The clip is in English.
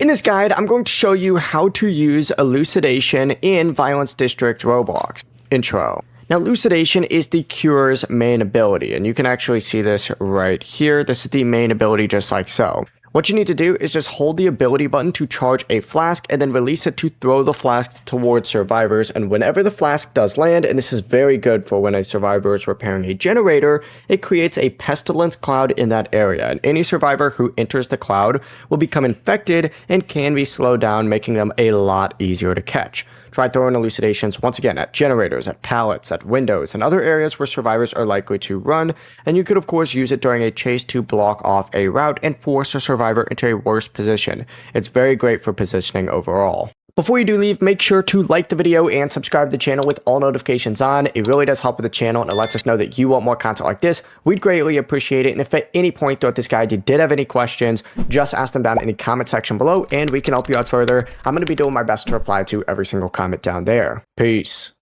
In this guide, I'm going to show you how to use Elucidation in Violence District Roblox. Intro. Now, Elucidation is the cure's main ability, and you can actually see this right here. This is the main ability just like so. What you need to do is just hold the ability button to charge a flask and then release it to throw the flask towards survivors. And whenever the flask does land, and this is very good for when a survivor is repairing a generator, it creates a pestilence cloud in that area. And any survivor who enters the cloud will become infected and can be slowed down, making them a lot easier to catch. Try throwing elucidations once again at generators, at pallets, at windows, and other areas where survivors are likely to run, and you could of course use it during a chase to block off a route and force a survivor into a worse position. It's very great for positioning overall. Before you do leave, make sure to like the video and subscribe to the channel with all notifications on. It really does help with the channel and it lets us know that you want more content like this. We'd greatly appreciate it. And if at any point throughout this guide you did have any questions, just ask them down in the comment section below and we can help you out further. I'm going to be doing my best to reply to every single comment down there. Peace.